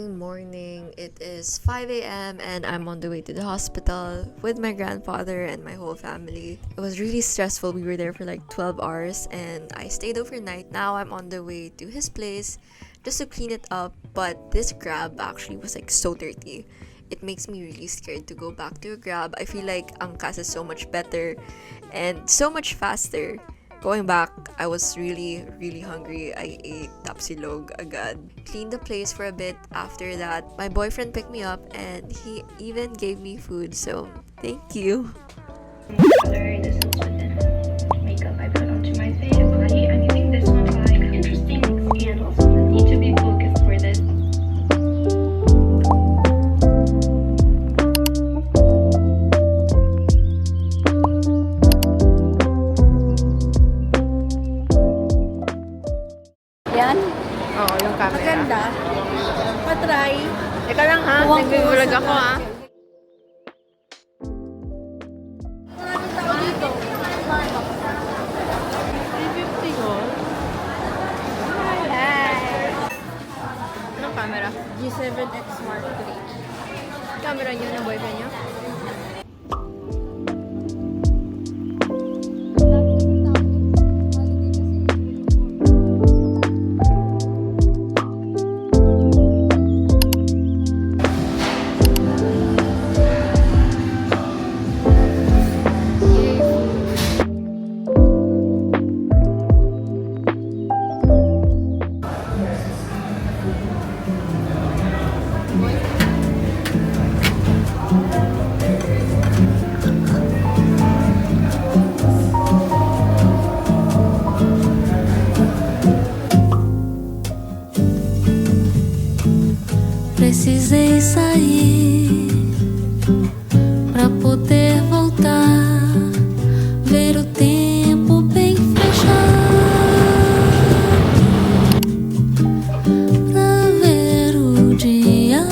Morning. It is 5 a.m. and I'm on the way to the hospital with my grandfather and my whole family. It was really stressful. We were there for like 12 hours and I stayed overnight. Now I'm on the way to his place just to clean it up, but this grab actually was like so dirty. It makes me really scared to go back to a grab. I feel like angkas is so much better and so much faster. Going back, I was really hungry. I ate tapsilog agad. Cleaned the place for a bit. After that, my boyfriend picked me up and he even gave me food. So, thank you. Color, this is what the makeup I put onto my face and body. I'm using this one by Interesting Scandals. Need to be focused for this. Yan. Oo, yung camera. Maganda. Patry. Ika lang ha, nag-vlog ako ha. Maraming tao dito. 350 ko. Hi. Anong camera? G7X Mark III. Camera niyo ng boyfriend niyo? Precisei sair pra poder voltar, ver o tempo bem fechar, pra ver o dia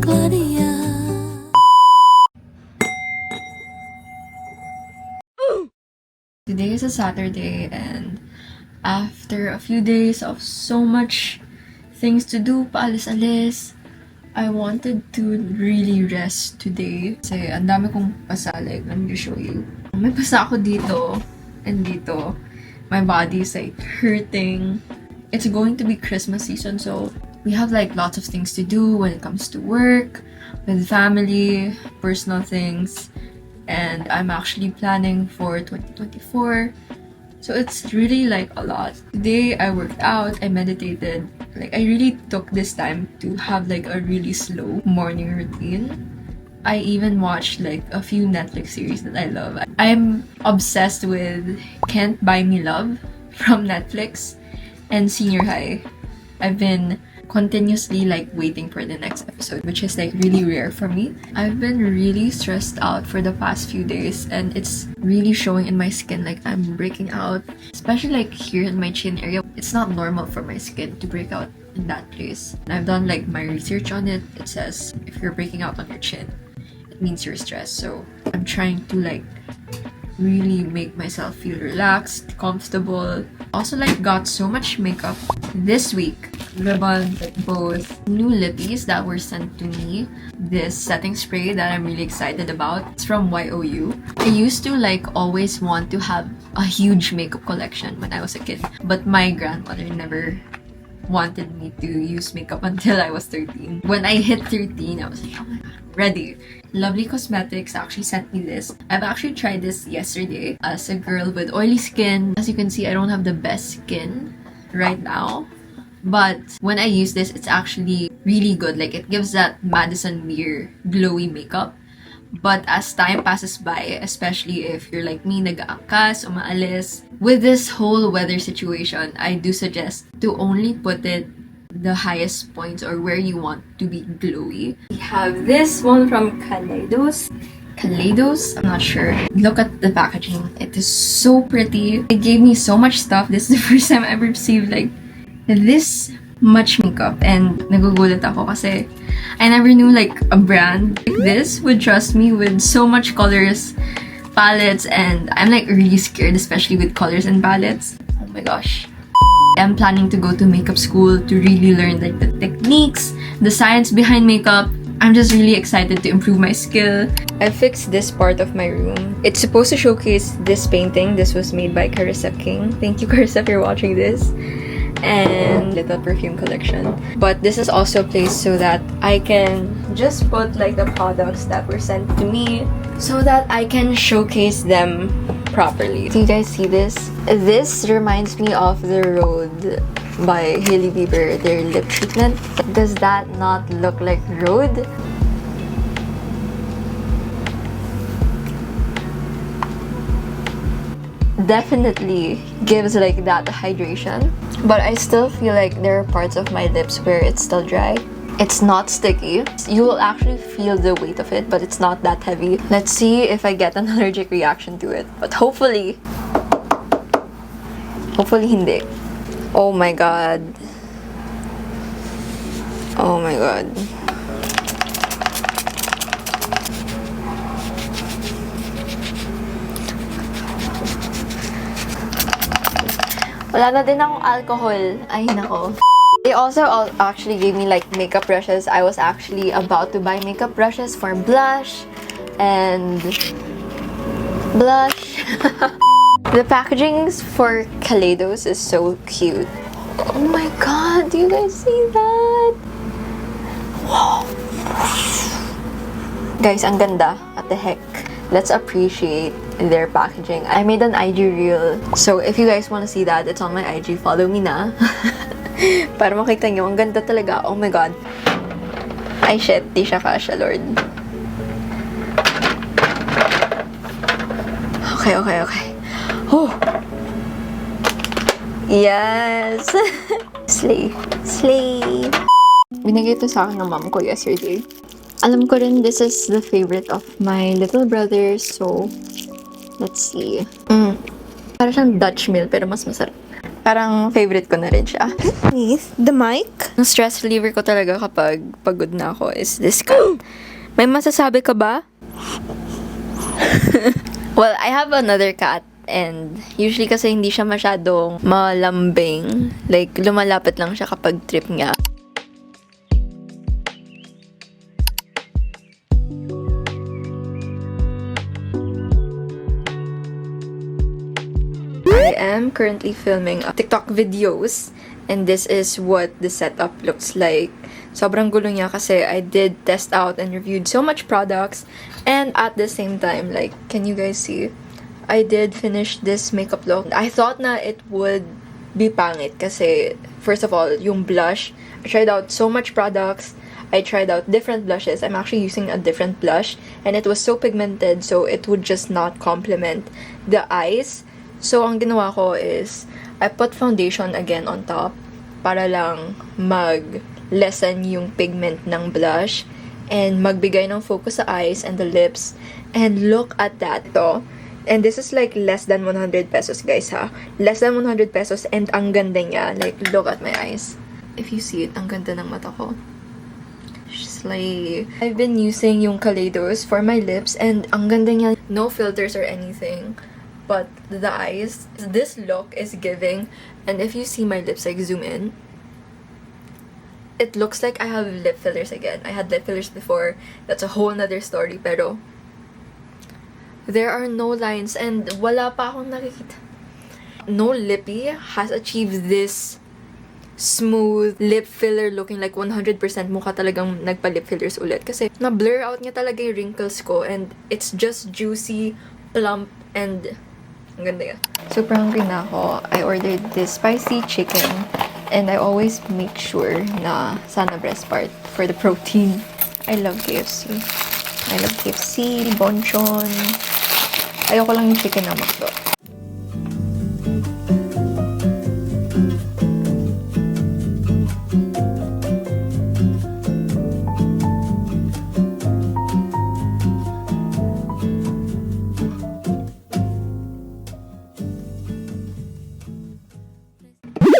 clarear. Today is a Saturday and after a few days of so much things to do, paalis-alis, I wanted to really rest today. Kasi ang dami kong pasalig. Let me show you. May pasa ako dito and dito. My body is like hurting. It's going to be Christmas season, so we have like lots of things to do when it comes to work, with family, personal things. And I'm actually planning for 2024. So it's really like a lot. Today I worked out, I meditated. Like I really took this time to have like a really slow morning routine. I even watched like a few Netflix series that I love. I'm obsessed with Can't Buy Me Love from Netflix and Senior High. I've been continuously like waiting for the next episode, which is like really rare for me. I've been really stressed out for the past few days and it's really showing in my skin. Like I'm breaking out, especially like here in my chin area. It's not normal for my skin to break out in that place. And I've done like my research on it. It says if you're breaking out on your chin, it means you're stressed. So I'm trying to like really make myself feel relaxed, comfortable. Also like got so much makeup this week. Ribbon, both new lippies that were sent to me. This setting spray that I'm really excited about. It's from YOU. I used to like always want to have a huge makeup collection when I was a kid. But my grandmother never wanted me to use makeup until I was 13. When I hit 13, I was like, oh my god, ready. Lovely Cosmetics actually sent me this. I've actually tried this yesterday as a girl with oily skin. As you can see, I don't have the best skin right now. But when I use this, it's actually really good. Like it gives that Madison Beer glowy makeup. But as time passes by, especially if you're like me, nag-aangkas, umaalis, with this whole weather situation, I do suggest to only put it the highest points or where you want to be glowy. We have this one from Kaleidos. I'm not sure. Look at the packaging. It is so pretty. It gave me so much stuff. This is the first time I ever received like this much makeup and nagugulat ako kasi I never knew like a brand like this would trust me with so much colors, palettes, and I'm like really scared, especially with colors and palettes. Oh my gosh. I'm planning to go to makeup school to really learn like the techniques, the science behind makeup. I'm just really excited to improve my skill. I fixed this part of my room. It's supposed to showcase this painting. This was made by Carissa King. Thank you, Carissa, if you're watching this. And little perfume collection. But this is also placed so that I can just put like the products that were sent to me so that I can showcase them properly. Do you guys see this? This reminds me of The Road by Hailey Bieber, their lip treatment. Does that not look like Road? Definitely gives like that hydration, but I still feel like there are parts of my lips where it's still dry. It's not sticky. You will actually feel the weight of it, but it's not that heavy. Let's see if I get an allergic reaction to it, but hopefully hindi. Oh my god. Oh my god. Wala na din akong alcohol. Ay, nako. They also actually gave me like makeup brushes. I was actually about to buy makeup brushes for blush and blush. The packaging for Kaleidos is so cute. Oh my god, do you guys see that? Wow. Guys, ang ganda. What the heck? Let's appreciate their packaging. I made an IG reel. So if you guys want to see that, it's on my IG. Follow me na. Para makita nyo, ang ganda talaga. Oh my god. Ay shit, di siya kasha, Lord. Okay. Oh! Yes! Slay. Binigay ito sa akin ng mom ko yesterday. Alam ko rin, this is the favorite of my little brother, so let's see. Parang siyang Dutch meal, pero mas masarap. Parang favorite ko na rin siya. The mic? Ang stress reliever ko talaga kapag pagod na ako is this cat. May masasabi ka ba? Well, I have another cat. And usually kasi hindi siya masyadong malambing. Like, lumalapit lang siya kapag trip niya. I am currently filming TikTok videos. And this is what the setup looks like. Sobrang gulo niya kasi I did test out and reviewed so much products. And at the same time, like, can you guys see? I did finish this makeup look. I thought na it would be pangit kasi, first of all, yung blush. I tried out so much products. I tried out different blushes. I'm actually using a different blush. And it was so pigmented, so it would just not complement the eyes. So, ang ginawa ko is, I put foundation again on top para lang mag-lessen yung pigment ng blush and magbigay ng focus sa eyes and the lips. And look at that, to. And this is like less than 100 pesos, guys, ha? Less than 100 pesos and ang ganda niya. Like, look at my eyes. If you see it, ang ganda ng mata ko. Slay. I've been using yung Kaleidos for my lips and ang ganda niya. No filters or anything. But the eyes, this look is giving. And if you see my lips, like, zoom in. It looks like I have lip fillers again. I had lip fillers before. That's a whole nother story, pero there are no lines and wala pa akong nakikita. No lippy has achieved this smooth lip filler looking like 100% mukha talagang nagpa-lip fillers ulit. Kasi na-blur out niya talaga yung wrinkles ko and it's just juicy, plump, and ang ganda yan. Super hungry na ako. I ordered this spicy chicken and I always make sure na sana breast part for the protein. I love KFC. I love KFC, bonchon. Ayoko lang yung chicken na McDo.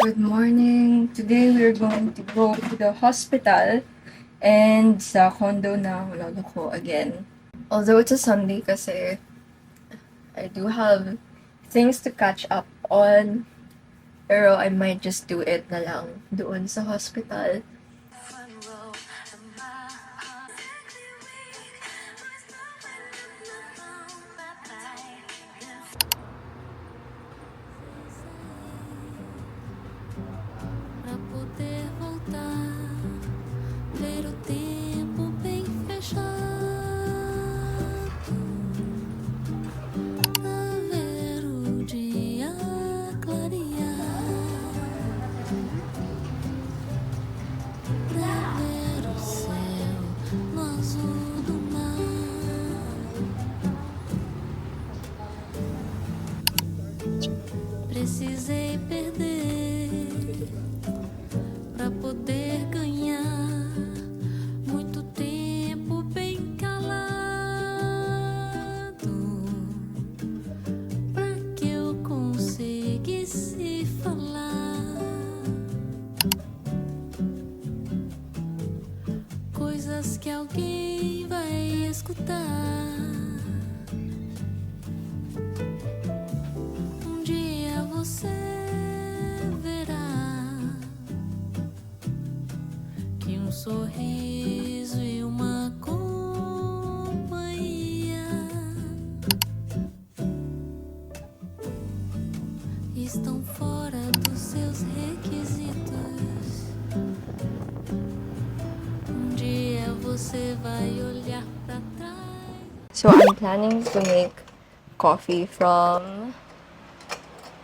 Good morning! Today we're going to go to the hospital and sa condo na lolo ko again. Although it's a Sunday kasi I do have things to catch up on, pero I might just do it na lang doon sa hospital. misterioso do mar. Precisei perder pra poder ganhar. Muito tempo bem calado pra que eu conseguisse falar coisas que alguém vai escutar. Um dia você verá que um sorriso e uma companhia estão fora dos seus requisitos. Um dia você vai olhar pra trás. So, I'm planning to make coffee from...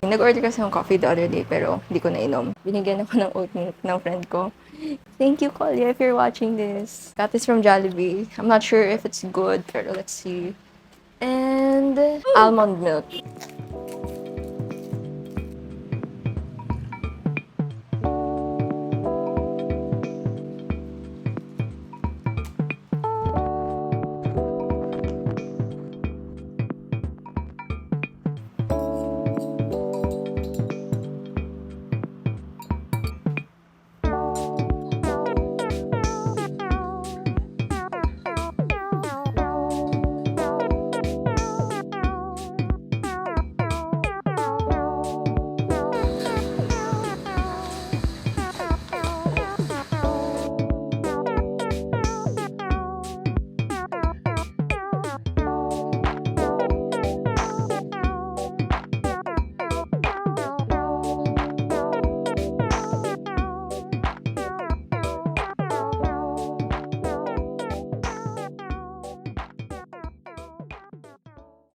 Nag-order kasi ng coffee the other day, pero hindi ko nainom. Binigyan ako ng oat milk ng friend ko. Thank you, Collier, if you're watching this. Got this from Jollibee. I'm not sure if it's good, pero let's see. And almond milk.